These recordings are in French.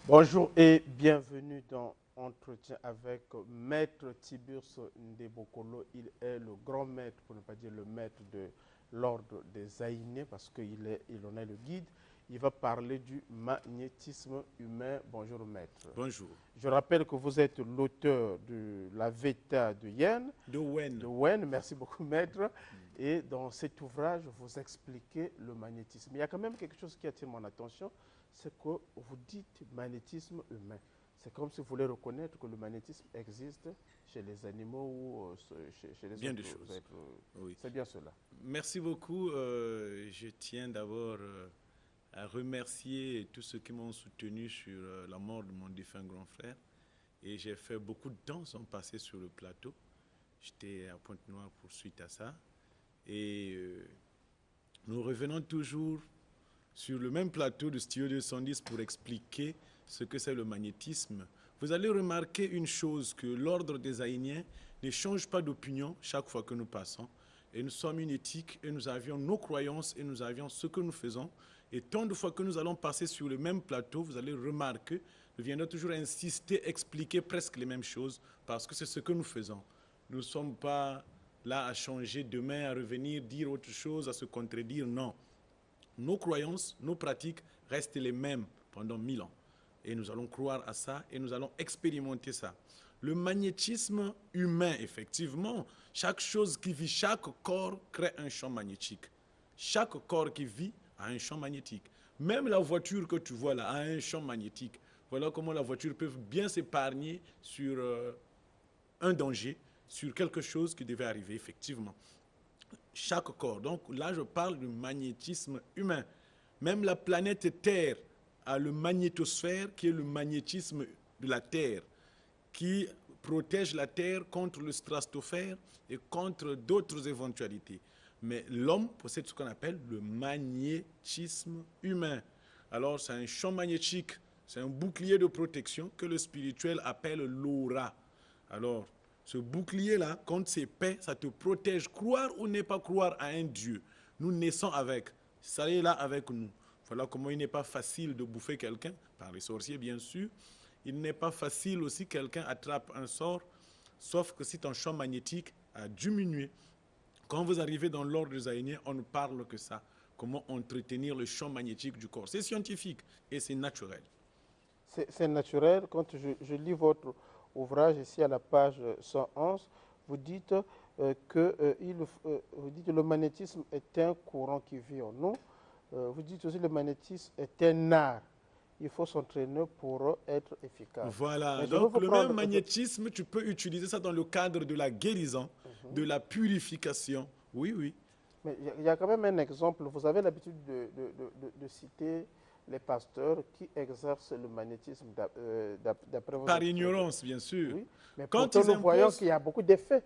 Bonjour et bienvenue dans Entretien avec Maître Tiburce Ndebokolo. Il est le grand maître, pour ne pas dire le maître de l'ordre des Aïnés, parce qu'il en est le guide. Il va parler du magnétisme humain. Bonjour maître. Bonjour. Je rappelle que vous êtes l'auteur de la Veta De Wen. de Wen. Merci beaucoup maître. Et dans cet ouvrage, vous expliquez le magnétisme. Il y a quand même quelque chose qui attire mon attention, c'est que vous dites magnétisme humain. C'est comme si vous voulez reconnaître que le magnétisme existe chez les animaux ou chez les Bien des autres choses. êtres. Oui. C'est bien cela. Merci beaucoup. Je tiens d'abord à remercier tous ceux qui m'ont soutenu sur la mort de mon défunt grand frère. Et j'ai fait beaucoup de temps sans passer sur le plateau. J'étais à Pointe-Noire pour suite à ça. Et nous revenons toujours sur le même plateau de Studio 210 pour expliquer ce que c'est le magnétisme. Vous allez remarquer une chose, que l'ordre des Aïniens ne change pas d'opinion chaque fois que nous passons. Et nous sommes une éthique et nous avions nos croyances et nous avions ce que nous faisons. Et tant de fois que nous allons passer sur le même plateau, vous allez remarquer, nous viendrons toujours insister, expliquer presque les mêmes choses parce que c'est ce que nous faisons. Nous ne sommes pas là à changer demain, à revenir, dire autre chose, à se contredire, non. Nos croyances, nos pratiques restent les mêmes pendant 1000 ans. Et nous allons croire à ça et nous allons expérimenter ça. Le magnétisme humain, effectivement, chaque chose qui vit, chaque corps crée un champ magnétique. Chaque corps qui vit a un champ magnétique. Même la voiture que tu vois là a un champ magnétique. Voilà comment la voiture peut bien s'épargner sur un danger, sur quelque chose qui devait arriver, effectivement. Chaque corps. Donc là, je parle du magnétisme humain. Même la planète Terre a le magnétosphère, qui est le magnétisme de la Terre, qui protège la Terre contre le stratosphère et contre d'autres éventualités. Mais l'homme possède ce qu'on appelle le magnétisme humain. Alors, c'est un champ magnétique, c'est un bouclier de protection que le spirituel appelle l'aura. Alors, ce bouclier-là, quand c'est paix, ça te protège. Croire ou ne pas croire à un Dieu, nous naissons avec. Ça est là avec nous. Voilà comment il n'est pas facile de bouffer quelqu'un, par les sorciers bien sûr. Il n'est pas facile aussi que quelqu'un attrape un sort, sauf que si ton champ magnétique a diminué. Quand vous arrivez dans l'ordre des Aïniens, on ne parle que ça. Comment entretenir le champ magnétique du corps. C'est scientifique et c'est naturel. C'est naturel. Quand je lis votre ouvrage ici à la page 111, vous dites vous dites que le magnétisme est un courant qui vit en nous. Vous dites aussi que le magnétisme est un art. Il faut s'entraîner pour être efficace. Voilà, Mais je veux donc vous le même prendre. magnétisme, tu peux utiliser ça dans le cadre de la guérison, de la purification. Oui, oui. Mais il y a quand même un exemple. Vous avez l'habitude de citer les pasteurs qui exercent le magnétisme d'après vos Par expressions. ignorance, bien sûr. Oui, mais Quand pourtant ils nous voyons imposent, qu'il y a beaucoup d'effets.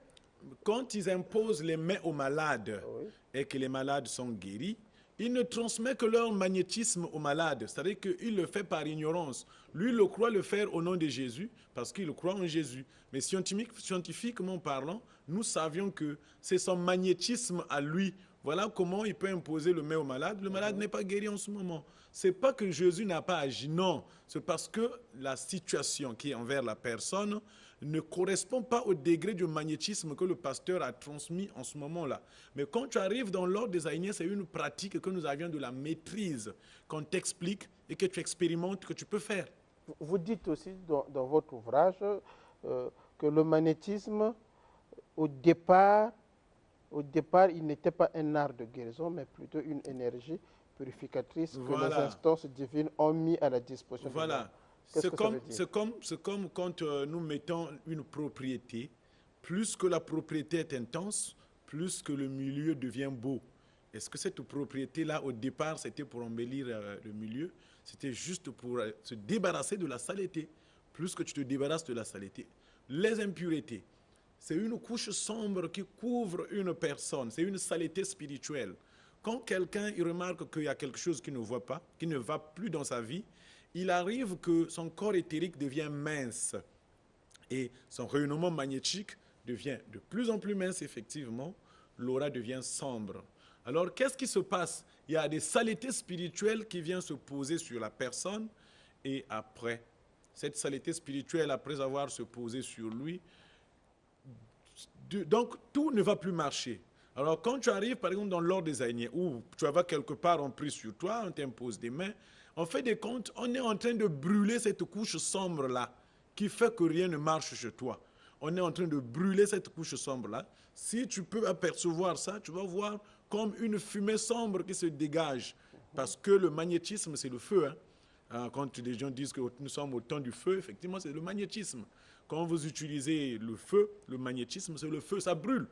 quand ils imposent les mains aux malades Oui. et que les malades sont guéris, ils ne transmettent que leur magnétisme aux malades. C'est-à-dire qu'il le fait par ignorance. Lui, il le croit le faire au nom de Jésus parce qu'il croit en Jésus. Mais scientifiquement parlant, nous savions que c'est son magnétisme à lui. Voilà comment il peut imposer le main au malade. Le malade n'est pas guéri en ce moment. C'est pas que Jésus n'a pas agi, non. C'est parce que la situation qui est envers la personne ne correspond pas au degré du magnétisme que le pasteur a transmis en ce moment-là. Mais quand tu arrives dans l'ordre des Aïniens, c'est une pratique que nous avions de la maîtrise, qu'on t'explique et que tu expérimentes, que tu peux faire. Vous dites aussi dans votre ouvrage que le magnétisme, au départ, il n'était pas un art de guérison, mais plutôt une énergie purificatrice que les Voilà. instances divines ont mis à la disposition de l'homme. Voilà. Qu'est-ce que ça veut dire? C'est comme quand nous mettons une propriété. Plus que la propriété est intense, plus que le milieu devient beau. Est-ce que cette propriété-là, au départ, c'était pour embellir le milieu? C'était juste pour se débarrasser de la saleté. Plus que tu te débarrasses de la saleté. Les impuretés, c'est une couche sombre qui couvre une personne. C'est une saleté spirituelle. Quand quelqu'un il remarque qu'il y a quelque chose qu'il ne voit pas, qui ne va plus dans sa vie, il arrive que son corps éthérique devient mince et son rayonnement magnétique devient de plus en plus mince, effectivement. L'aura devient sombre. Alors, qu'est-ce qui se passe? Il y a des saletés spirituelles qui viennent se poser sur la personne et après. Cette saleté spirituelle, après avoir se posé sur lui, donc tout ne va plus marcher. Alors quand tu arrives par exemple dans l'ordre des Aïniens, où tu vas quelque part, on prie sur toi, on t'impose des mains, on fait des comptes, on est en train de brûler cette couche sombre-là, qui fait que rien ne marche chez toi. On est en train de brûler cette couche sombre-là. Si tu peux apercevoir ça, tu vas voir comme une fumée sombre qui se dégage. Parce que le magnétisme, c'est le feu. Quand les gens disent que nous sommes au temps du feu, effectivement, c'est le magnétisme. Quand vous utilisez le feu, le magnétisme, c'est le feu, ça brûle.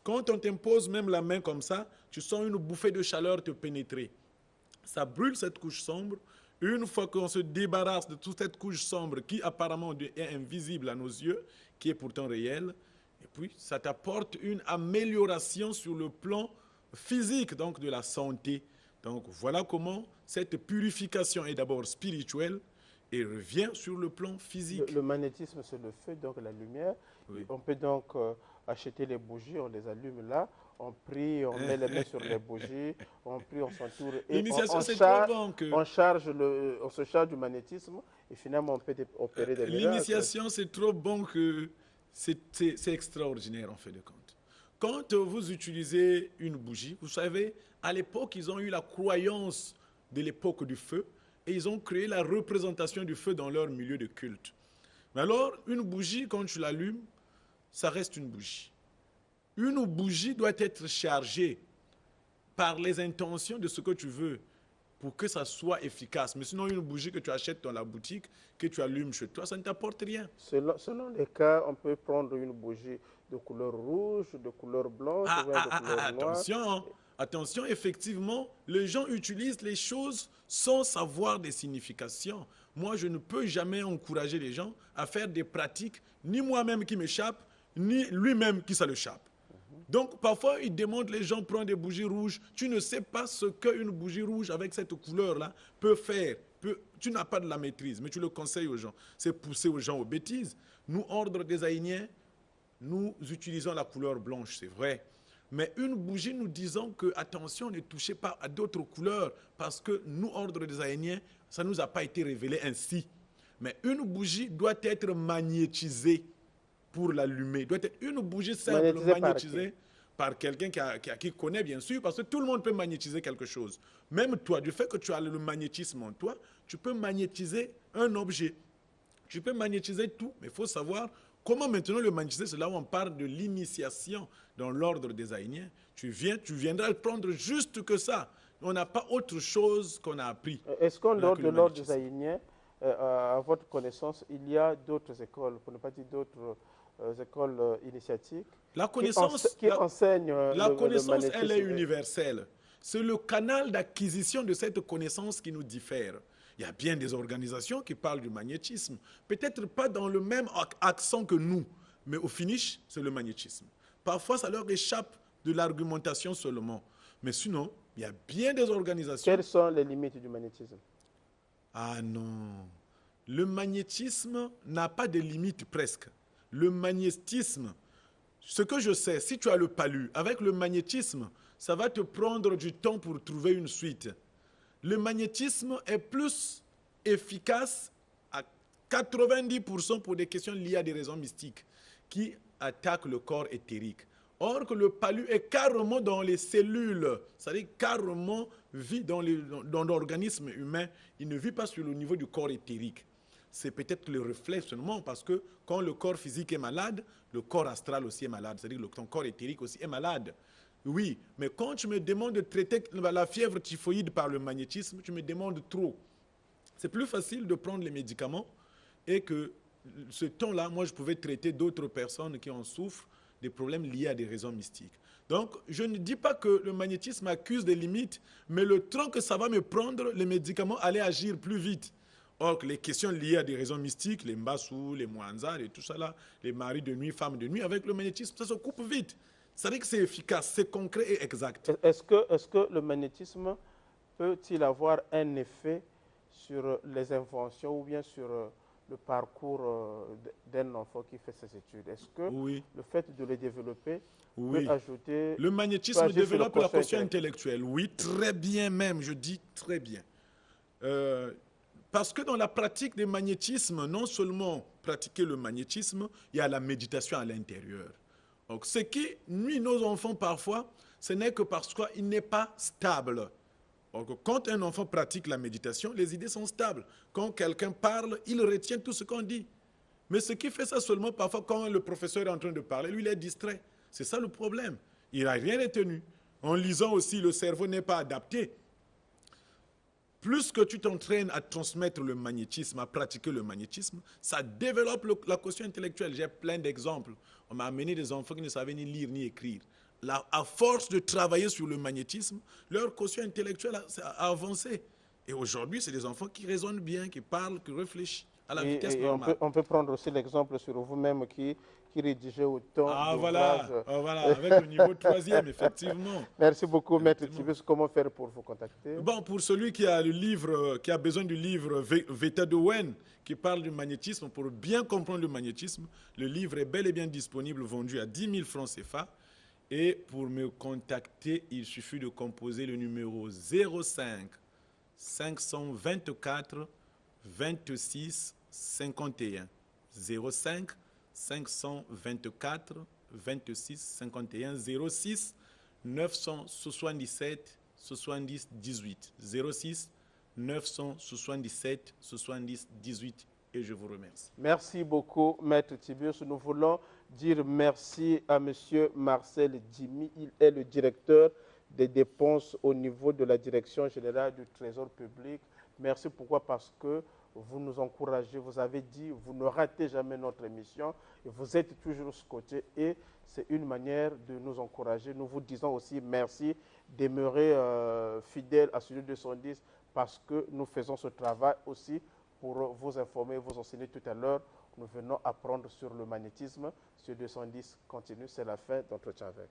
Quand on t'impose même la main comme ça, tu sens une bouffée de chaleur te pénétrer. Ça brûle cette couche sombre. Une fois qu'on se débarrasse de toute cette couche sombre qui apparemment est invisible à nos yeux, qui est pourtant réelle, et puis ça t'apporte une amélioration sur le plan physique, donc de la santé. Donc voilà comment cette purification est d'abord spirituelle et revient sur le plan physique. Le magnétisme, c'est le feu, donc la lumière. Oui. On peut donc acheter les bougies, on les allume là, on prie, on met les mains sur les bougies, on prie, on s'entoure et L'initiation, c'est trop bon que... on se charge du magnétisme et finalement on peut opérer des miracles. L'initiation, c'est trop bon que c'est extraordinaire en fait de compte. Quand vous utilisez une bougie, vous savez, à l'époque, ils ont eu la croyance de l'époque du feu et ils ont créé la représentation du feu dans leur milieu de culte. Mais alors, une bougie, quand tu l'allumes, ça reste une bougie. Une bougie doit être chargée par les intentions de ce que tu veux pour que ça soit efficace. Mais sinon, une bougie que tu achètes dans la boutique, que tu allumes chez toi, ça ne t'apporte rien. Selon les cas, on peut prendre une bougie de couleur rouge, de couleur blanche, ou de couleur noire. Attention, effectivement, les gens utilisent les choses sans savoir des significations. Moi, je ne peux jamais encourager les gens à faire des pratiques, ni moi-même qui m'échappe, ni lui-même qui ça l'échappe. Donc, parfois, ils demandent, les gens prennent des bougies rouges. Tu ne sais pas ce qu'une bougie rouge avec cette couleur-là peut faire. Tu n'as pas de la maîtrise, mais tu le conseilles aux gens. C'est pousser aux gens aux bêtises. Nous, ordre des Aïniens, nous utilisons la couleur blanche, c'est vrai. Mais une bougie, nous disons que, attention, ne touchez pas à d'autres couleurs, parce que nous, ordre des Aïniens, ça ne nous a pas été révélé ainsi. Mais une bougie doit être magnétisée pour l'allumer. Doit être une bougie simple magnétisée par quelqu'un qui connaît, bien sûr, parce que tout le monde peut magnétiser quelque chose. Même toi, du fait que tu as le magnétisme en toi, tu peux magnétiser un objet. Tu peux magnétiser tout, mais il faut savoir comment maintenant le magnétiser. C'est là où on parle de l'initiation dans l'ordre des Aïniens. Tu viendras prendre juste que ça. On n'a pas autre chose qu'on a appris. Est-ce qu'en dehors de l'ordre des Aïniens, à votre connaissance, il y a d'autres écoles, pour ne pas dire d'autres écoles initiatiques la connaissance, qui enseignent la connaissance, elle est universelle. C'est le canal d'acquisition de cette connaissance qui nous diffère. Il y a bien des organisations qui parlent du magnétisme. Peut-être pas dans le même accent que nous, mais au finish, c'est le magnétisme. Parfois, ça leur échappe de l'argumentation seulement. Mais sinon, il y a bien des organisations... Quelles sont les limites du magnétisme? Ah non. Le magnétisme n'a pas de limite presque. Le magnétisme, ce que je sais, si tu as le palu, avec le magnétisme, ça va te prendre du temps pour trouver une suite. Le magnétisme est plus efficace à 90% pour des questions liées à des raisons mystiques qui attaquent le corps éthérique. Or que le palu est carrément dans les cellules, c'est-à-dire carrément vit dans l'organisme humain. Il ne vit pas sur le niveau du corps éthérique. C'est peut-être le reflet seulement parce que quand le corps physique est malade, le corps astral aussi est malade. C'est-à-dire que ton corps éthérique aussi est malade. Oui, mais quand tu me demandes de traiter la fièvre typhoïde par le magnétisme, tu me demandes trop. C'est plus facile de prendre les médicaments et que ce temps-là, moi, je pouvais traiter d'autres personnes qui en souffrent des problèmes liés à des raisons mystiques. Donc, je ne dis pas que le magnétisme accuse des limites, mais le temps que ça va me prendre, les médicaments allaient agir plus vite. Or, les questions liées à des raisons mystiques, les mbassou, les mwanzar et tout ça là, les maris de nuit, femmes de nuit, avec le magnétisme, ça se coupe vite. Ça veut dire que c'est efficace, c'est concret et exact. Est-ce que le magnétisme peut-il avoir un effet sur les inventions ou bien sur le parcours d'un enfant qui fait ses études? Est-ce que le fait de le développer peut ajouter... Le magnétisme développe la quotient intellectuelle. Oui, très bien même, je dis très bien. Parce que dans la pratique du magnétisme, non seulement pratiquer le magnétisme, il y a la méditation à l'intérieur. Donc, ce qui nuit nos enfants parfois, ce n'est que parce qu'il n'est pas stable. Donc, quand un enfant pratique la méditation, les idées sont stables. Quand quelqu'un parle, il retient tout ce qu'on dit. Mais ce qui fait ça seulement parfois quand le professeur est en train de parler, lui, il est distrait. C'est ça le problème. Il n'a rien retenu. En lisant aussi, le cerveau n'est pas adapté. Plus que tu t'entraînes à transmettre le magnétisme, à pratiquer le magnétisme, ça développe la quotient intellectuelle. J'ai plein d'exemples. On m'a amené des enfants qui ne savaient ni lire ni écrire. À force de travailler sur le magnétisme, leur quotient intellectuel a avancé. Et aujourd'hui, c'est des enfants qui raisonnent bien, qui parlent, qui réfléchissent à la vitesse Et normale. on peut prendre aussi l'exemple sur vous-même qui rédigez autant Ah d'ouvrages. voilà, avec le niveau 3e, effectivement. Merci beaucoup, Maître Effectivement. Tiburce. Comment faire pour vous contacter? Bon, pour celui qui a le livre, qui a besoin du livre Veta de Wen, qui parle du magnétisme, pour bien comprendre le magnétisme, le livre est bel et bien disponible, vendu à 10 000 francs CFA. Et pour me contacter, il suffit de composer le numéro 05 524 26 51. 05 524 26 51 06 977 70 18. 06 977 70 18. Et je vous remercie. Merci beaucoup, Maître Tiburce. Nous voulons dire merci à M. Marcel Djimi. Il est le directeur des dépenses au niveau de la Direction générale du Trésor public. Merci. Pourquoi? Parce que vous nous encouragez. Vous avez dit, vous ne ratez jamais notre émission. Et vous êtes toujours scotché. Et c'est une manière de nous encourager. Nous vous disons aussi merci. Demeurer fidèle à Studio 210 parce que nous faisons ce travail aussi pour vous informer, vous enseigner tout à l'heure. Nous venons apprendre sur le magnétisme. Studio 210 continue, c'est la fin d'entretien avec.